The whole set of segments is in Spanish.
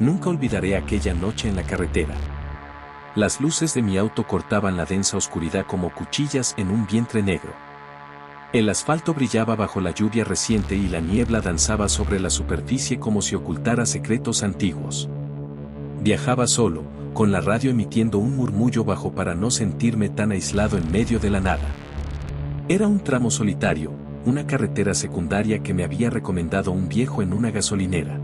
Nunca olvidaré aquella noche en la carretera. Las luces de mi auto cortaban la densa oscuridad como cuchillas en un vientre negro. El asfalto brillaba bajo la lluvia reciente y la niebla danzaba sobre la superficie como si ocultara secretos antiguos. Viajaba solo, con la radio emitiendo un murmullo bajo para no sentirme tan aislado en medio de la nada. Era un tramo solitario, una carretera secundaria que me había recomendado un viejo en una gasolinera.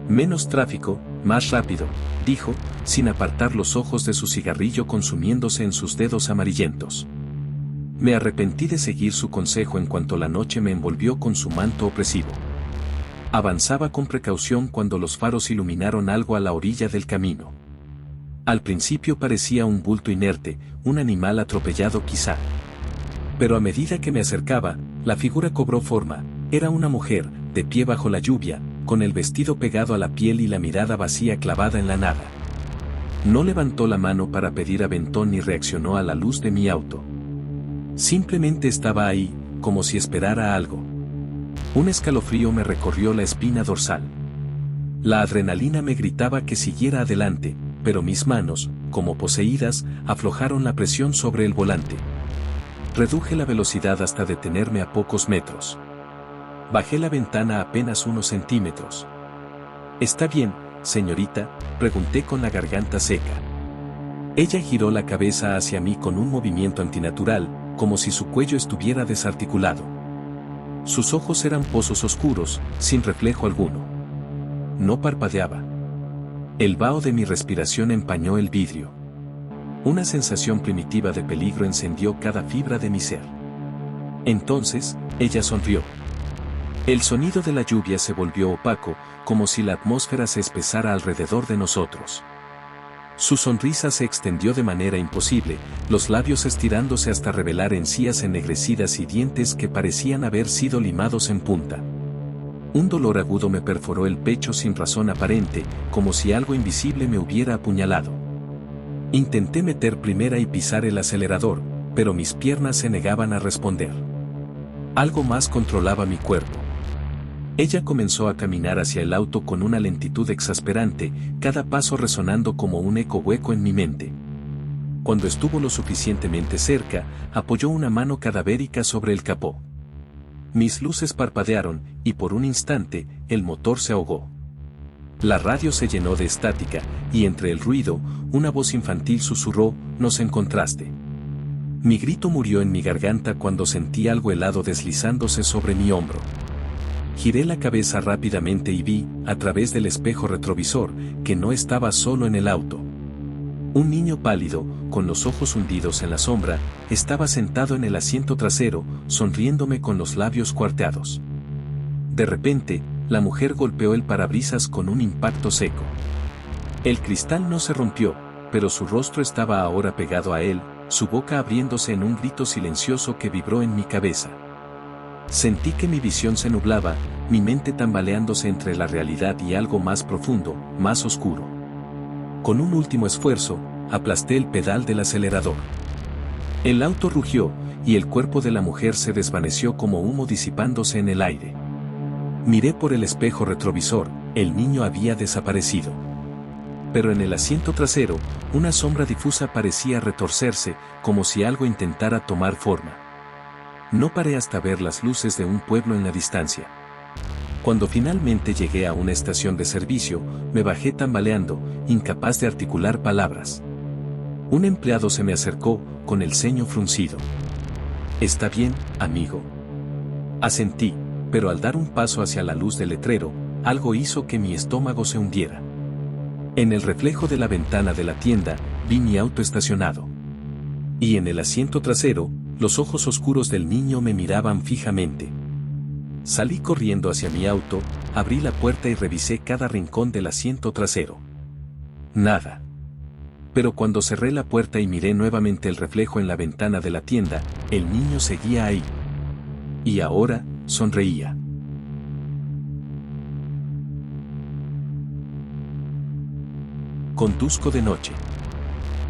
Menos tráfico, más rápido, dijo, sin apartar los ojos de su cigarrillo consumiéndose en sus dedos amarillentos. Me arrepentí de seguir su consejo en cuanto la noche me envolvió con su manto opresivo. Avanzaba con precaución cuando los faros iluminaron algo a la orilla del camino. Al principio parecía un bulto inerte, un animal atropellado quizá. Pero a medida que me acercaba, la figura cobró forma. Era una mujer, de pie bajo la lluvia, con el vestido pegado a la piel y la mirada vacía clavada en la nada. No levantó la mano para pedir aventón ni reaccionó a la luz de mi auto. Simplemente estaba ahí, como si esperara algo. Un escalofrío me recorrió la espina dorsal. La adrenalina me gritaba que siguiera adelante, pero mis manos, como poseídas, aflojaron la presión sobre el volante. Reduje la velocidad hasta detenerme a pocos metros. Bajé la ventana apenas unos centímetros. ¿Está bien, señorita?, pregunté con la garganta seca. Ella giró la cabeza hacia mí con un movimiento antinatural, como si su cuello estuviera desarticulado. Sus ojos eran pozos oscuros, sin reflejo alguno. No parpadeaba. El vaho de mi respiración empañó el vidrio. Una sensación primitiva de peligro encendió cada fibra de mi ser. Entonces, ella sonrió. El sonido de la lluvia se volvió opaco, como si la atmósfera se espesara alrededor de nosotros. Su sonrisa se extendió de manera imposible, los labios estirándose hasta revelar encías ennegrecidas y dientes que parecían haber sido limados en punta. Un dolor agudo me perforó el pecho sin razón aparente, como si algo invisible me hubiera apuñalado. Intenté meter primera y pisar el acelerador, pero mis piernas se negaban a responder. Algo más controlaba mi cuerpo. Ella comenzó a caminar hacia el auto con una lentitud exasperante, cada paso resonando como un eco hueco en mi mente. Cuando estuvo lo suficientemente cerca, apoyó una mano cadavérica sobre el capó. Mis luces parpadearon, y por un instante, el motor se ahogó. La radio se llenó de estática, y entre el ruido, una voz infantil susurró, «Nos encontraste». Mi grito murió en mi garganta cuando sentí algo helado deslizándose sobre mi hombro. Giré la cabeza rápidamente y vi, a través del espejo retrovisor, que no estaba solo en el auto. Un niño pálido, con los ojos hundidos en la sombra, estaba sentado en el asiento trasero, sonriéndome con los labios cuarteados. De repente, la mujer golpeó el parabrisas con un impacto seco. El cristal no se rompió, pero su rostro estaba ahora pegado a él, su boca abriéndose en un grito silencioso que vibró en mi cabeza. Sentí que mi visión se nublaba, mi mente tambaleándose entre la realidad y algo más profundo, más oscuro. Con un último esfuerzo, aplasté el pedal del acelerador. El auto rugió, y el cuerpo de la mujer se desvaneció como humo disipándose en el aire. Miré por el espejo retrovisor, el niño había desaparecido. Pero en el asiento trasero, una sombra difusa parecía retorcerse, como si algo intentara tomar forma. No paré hasta ver las luces de un pueblo en la distancia. Cuando finalmente llegué a una estación de servicio, me bajé tambaleando, incapaz de articular palabras. Un empleado se me acercó, con el ceño fruncido. «¿Está bien, amigo?». Asentí, pero al dar un paso hacia la luz del letrero, algo hizo que mi estómago se hundiera. En el reflejo de la ventana de la tienda, vi mi auto estacionado. Y en el asiento trasero, los ojos oscuros del niño me miraban fijamente. Salí corriendo hacia mi auto, abrí la puerta y revisé cada rincón del asiento trasero. Nada. Pero cuando cerré la puerta y miré nuevamente el reflejo en la ventana de la tienda, el niño seguía ahí. Y ahora, sonreía. Conduzco de noche.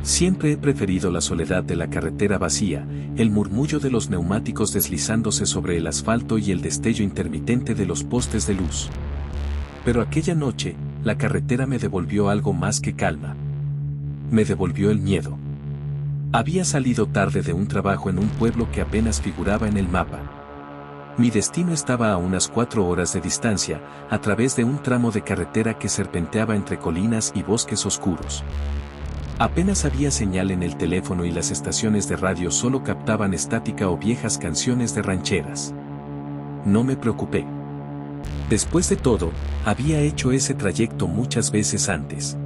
Siempre he preferido la soledad de la carretera vacía, el murmullo de los neumáticos deslizándose sobre el asfalto y el destello intermitente de los postes de luz. Pero aquella noche, la carretera me devolvió algo más que calma. Me devolvió el miedo. Había salido tarde de un trabajo en un pueblo que apenas figuraba en el mapa. Mi destino estaba a unas 4 horas de distancia, a través de un tramo de carretera que serpenteaba entre colinas y bosques oscuros. Apenas había señal en el teléfono y las estaciones de radio solo captaban estática o viejas canciones de rancheras. No me preocupé. Después de todo, había hecho ese trayecto muchas veces antes.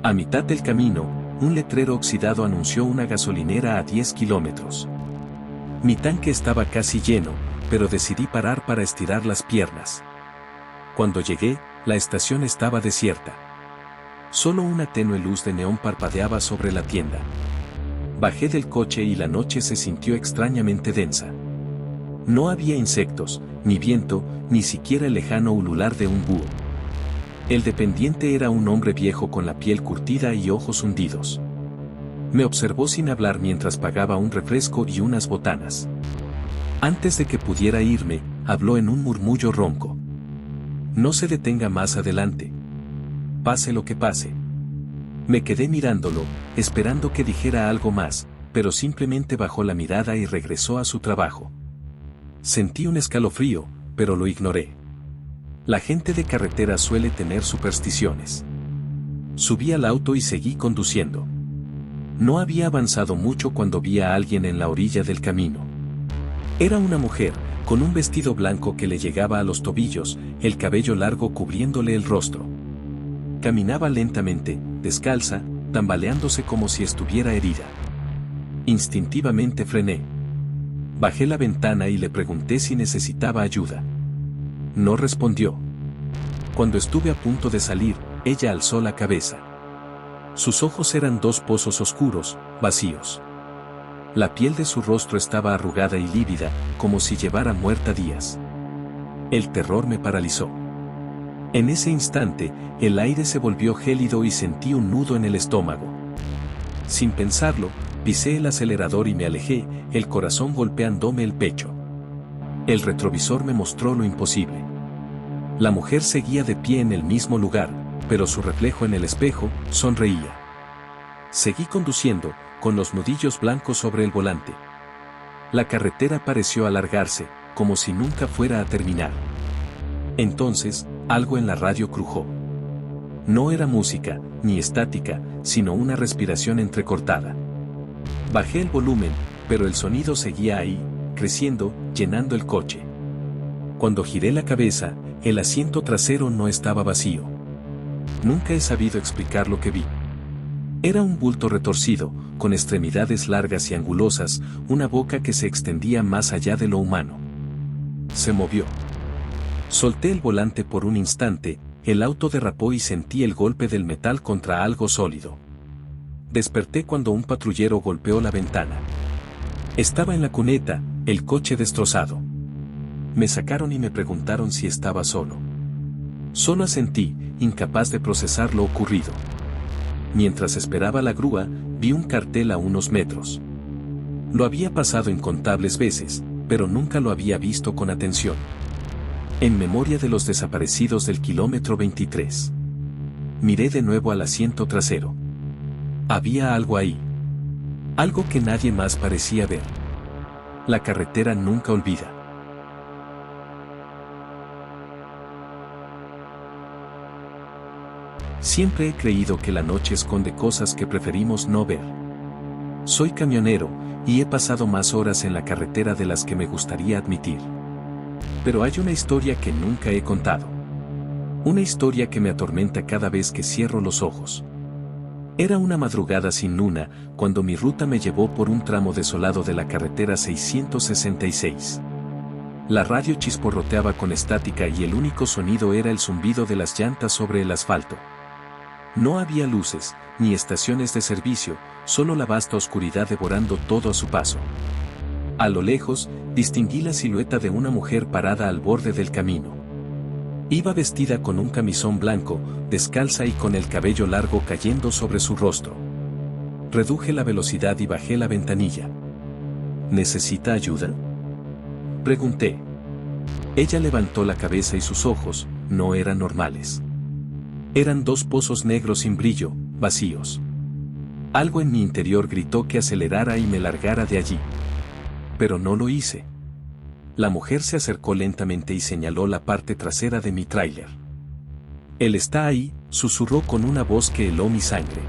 A mitad del camino, un letrero oxidado anunció una gasolinera a 10 kilómetros. Mi tanque estaba casi lleno, pero decidí parar para estirar las piernas. Cuando llegué, la estación estaba desierta. Solo una tenue luz de neón parpadeaba sobre la tienda. Bajé del coche y la noche se sintió extrañamente densa. No había insectos, ni viento, ni siquiera el lejano ulular de un búho. El dependiente era un hombre viejo con la piel curtida y ojos hundidos. Me observó sin hablar mientras pagaba un refresco y unas botanas. Antes de que pudiera irme, habló en un murmullo ronco. No se detenga más adelante. Pase lo que pase. Me quedé mirándolo, esperando que dijera algo más, pero simplemente bajó la mirada y regresó a su trabajo. Sentí un escalofrío, pero lo ignoré. La gente de carretera suele tener supersticiones. Subí al auto y seguí conduciendo. No había avanzado mucho cuando vi a alguien en la orilla del camino. Era una mujer, con un vestido blanco que le llegaba a los tobillos, el cabello largo cubriéndole el rostro. Caminaba lentamente, descalza, tambaleándose como si estuviera herida. Instintivamente frené. Bajé la ventana y le pregunté si necesitaba ayuda. No respondió. Cuando estuve a punto de salir, ella alzó la cabeza. Sus ojos eran 2 pozos oscuros, vacíos. La piel de su rostro estaba arrugada y lívida, como si llevara muerta días. El terror me paralizó. En ese instante, el aire se volvió gélido y sentí un nudo en el estómago. Sin pensarlo, pisé el acelerador y me alejé, el corazón golpeándome el pecho. El retrovisor me mostró lo imposible. La mujer seguía de pie en el mismo lugar, pero su reflejo en el espejo sonreía. Seguí conduciendo, con los nudillos blancos sobre el volante. La carretera pareció alargarse, como si nunca fuera a terminar. Entonces, algo en la radio crujó. No era música, ni estática, sino una respiración entrecortada. Bajé el volumen, pero el sonido seguía ahí, creciendo, llenando el coche. Cuando giré la cabeza, el asiento trasero no estaba vacío. Nunca he sabido explicar lo que vi. Era un bulto retorcido, con extremidades largas y angulosas, una boca que se extendía más allá de lo humano. Se movió. Solté el volante por un instante, el auto derrapó y sentí el golpe del metal contra algo sólido. Desperté cuando un patrullero golpeó la ventana. Estaba en la cuneta, el coche destrozado. Me sacaron y me preguntaron si estaba solo. Solo asentí, incapaz de procesar lo ocurrido. Mientras esperaba la grúa, vi un cartel a unos metros. Lo había pasado incontables veces, pero nunca lo había visto con atención. En memoria de los desaparecidos del kilómetro 23. Miré de nuevo al asiento trasero. Había algo ahí. Algo que nadie más parecía ver. La carretera nunca olvida. Siempre he creído que la noche esconde cosas que preferimos no ver. Soy camionero, y he pasado más horas en la carretera de las que me gustaría admitir. Pero hay una historia que nunca he contado. Una historia que me atormenta cada vez que cierro los ojos. Era una madrugada sin luna, cuando mi ruta me llevó por un tramo desolado de la carretera 666. La radio chisporroteaba con estática y el único sonido era el zumbido de las llantas sobre el asfalto. No había luces, ni estaciones de servicio, solo la vasta oscuridad devorando todo a su paso. A lo lejos, distinguí la silueta de una mujer parada al borde del camino. Iba vestida con un camisón blanco, descalza y con el cabello largo cayendo sobre su rostro. Reduje la velocidad y bajé la ventanilla. ¿Necesita ayuda?, pregunté. Ella levantó la cabeza y sus ojos no eran normales. Eran dos pozos negros sin brillo, vacíos. Algo en mi interior gritó que acelerara y me largara de allí. Pero no lo hice. La mujer se acercó lentamente y señaló la parte trasera de mi tráiler. «Él está ahí», susurró con una voz que heló mi sangre.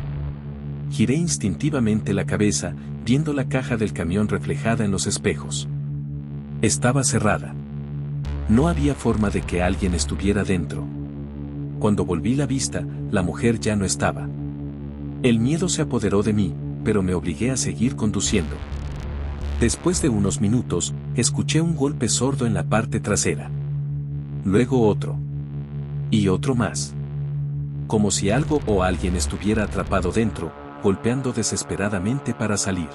Giré instintivamente la cabeza, viendo la caja del camión reflejada en los espejos. Estaba cerrada. No había forma de que alguien estuviera dentro. Cuando volví la vista, la mujer ya no estaba. El miedo se apoderó de mí, pero me obligué a seguir conduciendo. Después de unos minutos, escuché un golpe sordo en la parte trasera. Luego otro. Y otro más. Como si algo o alguien estuviera atrapado dentro, golpeando desesperadamente para salir.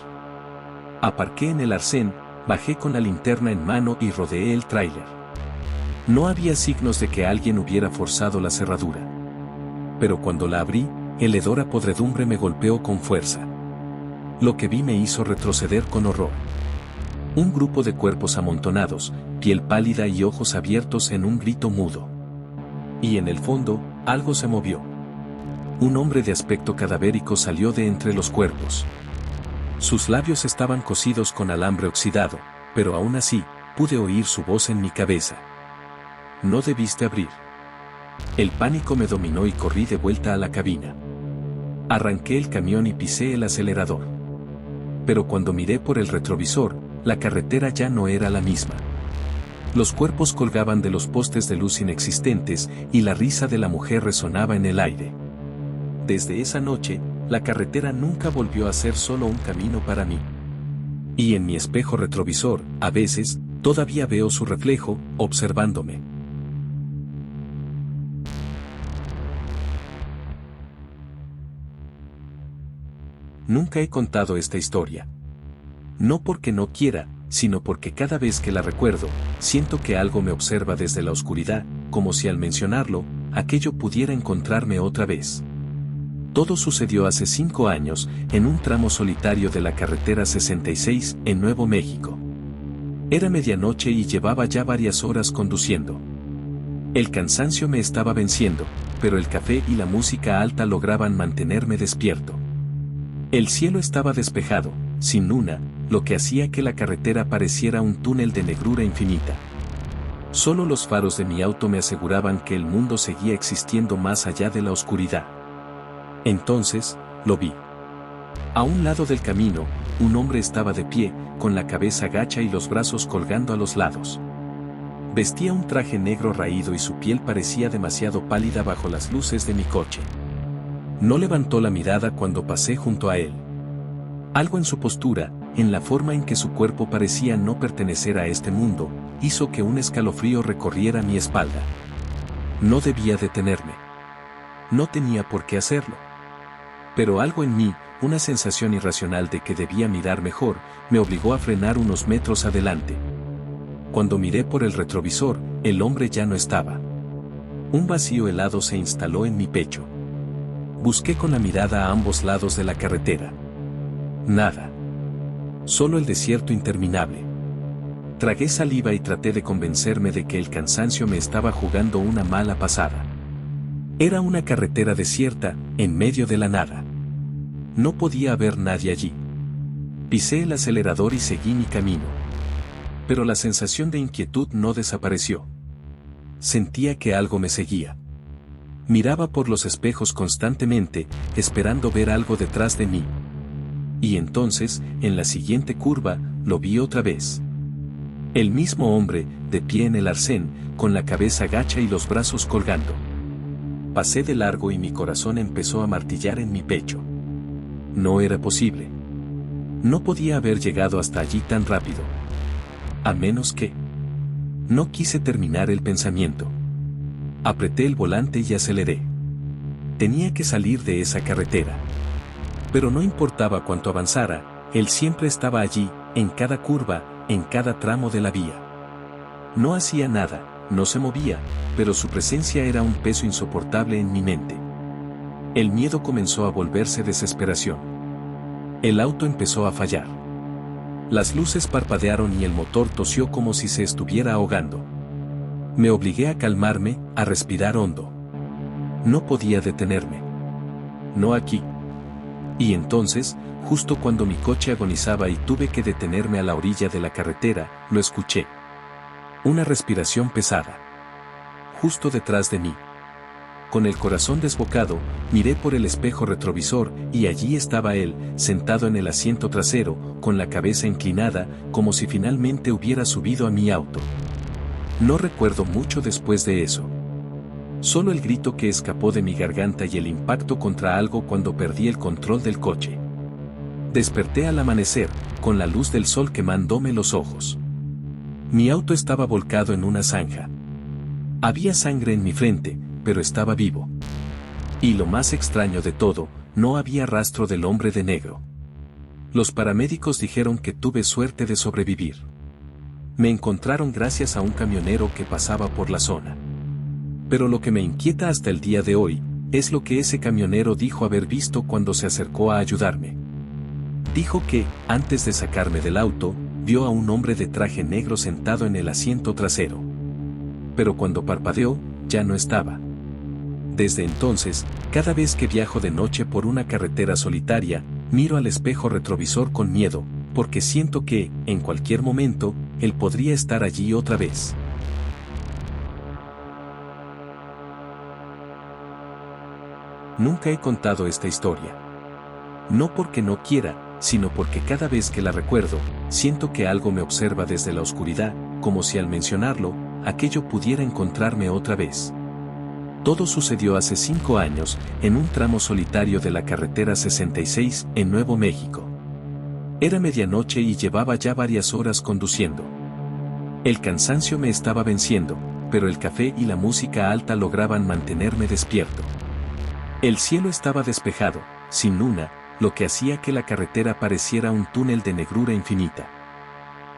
Aparqué en el arcén, bajé con la linterna en mano y rodeé el tráiler. No había signos de que alguien hubiera forzado la cerradura. Pero cuando la abrí, el hedor a podredumbre me golpeó con fuerza. Lo que vi me hizo retroceder con horror. Un grupo de cuerpos amontonados, piel pálida y ojos abiertos en un grito mudo. Y en el fondo, algo se movió. Un hombre de aspecto cadavérico salió de entre los cuerpos. Sus labios estaban cosidos con alambre oxidado, pero aún así, pude oír su voz en mi cabeza. «No debiste abrir». El pánico me dominó y corrí de vuelta a la cabina. Arranqué el camión y pisé el acelerador. Pero cuando miré por el retrovisor, la carretera ya no era la misma. Los cuerpos colgaban de los postes de luz inexistentes y la risa de la mujer resonaba en el aire. Desde esa noche, la carretera nunca volvió a ser solo un camino para mí. Y en mi espejo retrovisor, a veces, todavía veo su reflejo, observándome. Nunca he contado esta historia. No porque no quiera, sino porque cada vez que la recuerdo, siento que algo me observa desde la oscuridad, como si al mencionarlo, aquello pudiera encontrarme otra vez. Todo sucedió hace 5 años, en un tramo solitario de la carretera 66, en Nuevo México. Era medianoche y llevaba ya varias horas conduciendo. El cansancio me estaba venciendo, pero el café y la música alta lograban mantenerme despierto. El cielo estaba despejado, sin luna, lo que hacía que la carretera pareciera un túnel de negrura infinita. Solo los faros de mi auto me aseguraban que el mundo seguía existiendo más allá de la oscuridad. Entonces, lo vi. A un lado del camino, un hombre estaba de pie, con la cabeza gacha y los brazos colgando a los lados. Vestía un traje negro raído y su piel parecía demasiado pálida bajo las luces de mi coche. No levantó la mirada cuando pasé junto a él. Algo en su postura, en la forma en que su cuerpo parecía no pertenecer a este mundo, hizo que un escalofrío recorriera mi espalda. No debía detenerme. No tenía por qué hacerlo. Pero algo en mí, una sensación irracional de que debía mirar mejor, me obligó a frenar unos metros adelante. Cuando miré por el retrovisor, el hombre ya no estaba. Un vacío helado se instaló en mi pecho. Busqué con la mirada a ambos lados de la carretera. Nada. Solo el desierto interminable. Tragué saliva y traté de convencerme de que el cansancio me estaba jugando una mala pasada. Era una carretera desierta, en medio de la nada. No podía haber nadie allí. Pisé el acelerador y seguí mi camino. Pero la sensación de inquietud no desapareció. Sentía que algo me seguía. Miraba por los espejos constantemente, esperando ver algo detrás de mí. Y entonces, en la siguiente curva, lo vi otra vez. El mismo hombre, de pie en el arcén, con la cabeza gacha y los brazos colgando. Pasé de largo y mi corazón empezó a martillar en mi pecho. No era posible. No podía haber llegado hasta allí tan rápido. A menos que... No quise terminar el pensamiento. Apreté el volante y aceleré. Tenía que salir de esa carretera. Pero no importaba cuánto avanzara, él siempre estaba allí, en cada curva, en cada tramo de la vía. No hacía nada, no se movía, pero su presencia era un peso insoportable en mi mente. El miedo comenzó a volverse desesperación. El auto empezó a fallar. Las luces parpadearon y el motor tosió como si se estuviera ahogando. Me obligué a calmarme, a respirar hondo. No podía detenerme. No aquí. Y entonces, justo cuando mi coche agonizaba y tuve que detenerme a la orilla de la carretera, lo escuché. Una respiración pesada. Justo detrás de mí. Con el corazón desbocado, miré por el espejo retrovisor y allí estaba él, sentado en el asiento trasero, con la cabeza inclinada, como si finalmente hubiera subido a mi auto. No recuerdo mucho después de eso. Solo el grito que escapó de mi garganta y el impacto contra algo cuando perdí el control del coche. Desperté al amanecer, con la luz del sol quemándome los ojos. Mi auto estaba volcado en una zanja. Había sangre en mi frente, pero estaba vivo. Y lo más extraño de todo, no había rastro del hombre de negro. Los paramédicos dijeron que tuve suerte de sobrevivir. Me encontraron gracias a un camionero que pasaba por la zona. Pero lo que me inquieta hasta el día de hoy, es lo que ese camionero dijo haber visto cuando se acercó a ayudarme. Dijo que, antes de sacarme del auto, vio a un hombre de traje negro sentado en el asiento trasero. Pero cuando parpadeó, ya no estaba. Desde entonces, cada vez que viajo de noche por una carretera solitaria, miro al espejo retrovisor con miedo, porque siento que, en cualquier momento, él podría estar allí otra vez. Nunca he contado esta historia. No porque no quiera, sino porque cada vez que la recuerdo, siento que algo me observa desde la oscuridad, como si al mencionarlo, aquello pudiera encontrarme otra vez. Todo sucedió hace 5 años, en un tramo solitario de la carretera 66, en Nuevo México. Era medianoche y llevaba ya varias horas conduciendo. El cansancio me estaba venciendo, pero el café y la música alta lograban mantenerme despierto. El cielo estaba despejado, sin luna, lo que hacía que la carretera pareciera un túnel de negrura infinita.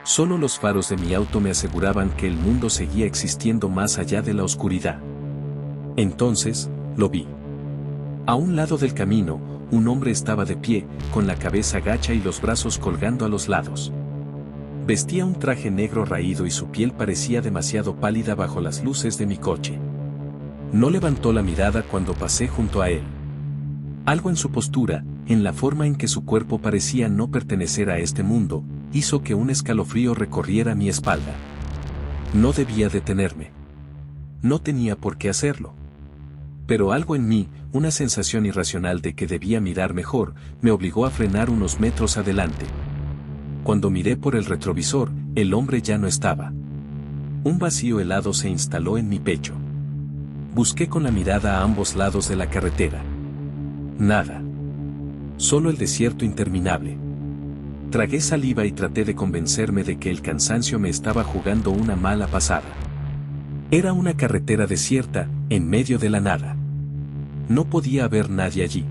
Solo los faros de mi auto me aseguraban que el mundo seguía existiendo más allá de la oscuridad. Entonces, lo vi. A un lado del camino, un hombre estaba de pie, con la cabeza gacha y los brazos colgando a los lados. Vestía un traje negro raído y su piel parecía demasiado pálida bajo las luces de mi coche. No levantó la mirada cuando pasé junto a él. Algo en su postura, en la forma en que su cuerpo parecía no pertenecer a este mundo, hizo que un escalofrío recorriera mi espalda. No debía detenerme. No tenía por qué hacerlo. Pero algo en mí, una sensación irracional de que debía mirar mejor, me obligó a frenar unos metros adelante. Cuando miré por el retrovisor, el hombre ya no estaba. Un vacío helado se instaló en mi pecho. Busqué con la mirada a ambos lados de la carretera. Nada. Solo el desierto interminable. Tragué saliva y traté de convencerme de que el cansancio me estaba jugando una mala pasada. Era una carretera desierta, en medio de la nada. No podía haber nadie allí.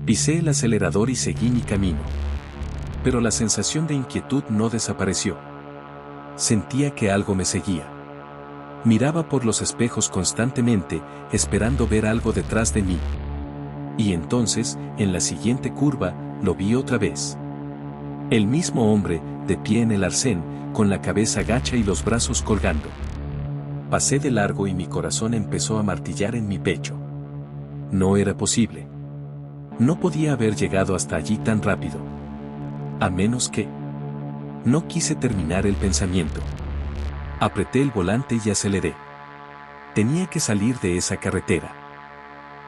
Pisé el acelerador y seguí mi camino. Pero la sensación de inquietud no desapareció. Sentía que algo me seguía. Miraba por los espejos constantemente, esperando ver algo detrás de mí. Y entonces, en la siguiente curva, lo vi otra vez. El mismo hombre, de pie en el arcén, con la cabeza gacha y los brazos colgando. Pasé de largo y mi corazón empezó a martillar en mi pecho. No era posible. No podía haber llegado hasta allí tan rápido. A menos que... No quise terminar el pensamiento. Apreté el volante y aceleré. Tenía que salir de esa carretera.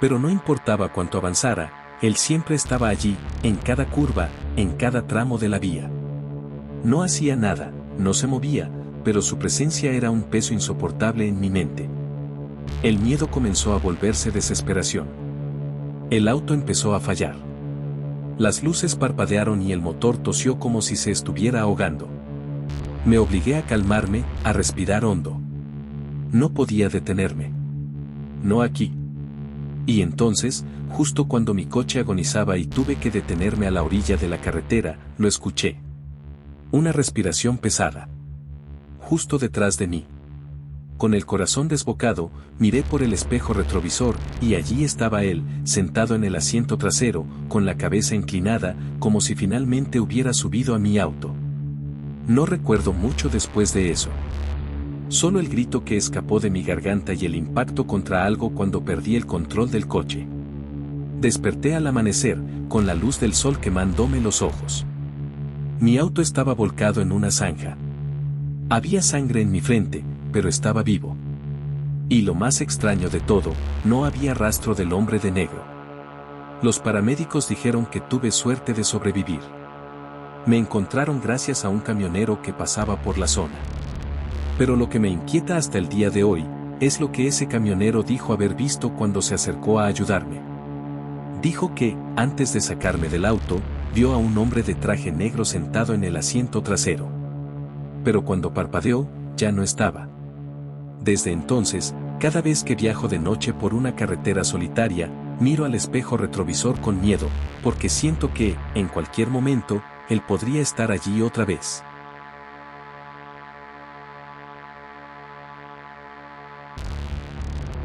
Pero no importaba cuánto avanzara, él siempre estaba allí, en cada curva, en cada tramo de la vía. No hacía nada, no se movía, pero su presencia era un peso insoportable en mi mente. El miedo comenzó a volverse desesperación. El auto empezó a fallar. Las luces parpadearon y el motor tosió como si se estuviera ahogando. Me obligué a calmarme, a respirar hondo. No podía detenerme. No aquí. Y entonces, justo cuando mi coche agonizaba y tuve que detenerme a la orilla de la carretera, lo escuché. Una respiración pesada. Justo detrás de mí. Con el corazón desbocado, miré por el espejo retrovisor, y allí estaba él, sentado en el asiento trasero, con la cabeza inclinada, como si finalmente hubiera subido a mi auto. No recuerdo mucho después de eso. Solo el grito que escapó de mi garganta y el impacto contra algo cuando perdí el control del coche. Desperté al amanecer, con la luz del sol quemándome los ojos. Mi auto estaba volcado en una zanja. Había sangre en mi frente, pero estaba vivo. Y lo más extraño de todo, no había rastro del hombre de negro. Los paramédicos dijeron que tuve suerte de sobrevivir. Me encontraron gracias a un camionero que pasaba por la zona. Pero lo que me inquieta hasta el día de hoy, es lo que ese camionero dijo haber visto cuando se acercó a ayudarme. Dijo que, antes de sacarme del auto, vio a un hombre de traje negro sentado en el asiento trasero. Pero cuando parpadeó, ya no estaba. Desde entonces, cada vez que viajo de noche por una carretera solitaria, miro al espejo retrovisor con miedo, porque siento que, en cualquier momento, él podría estar allí otra vez.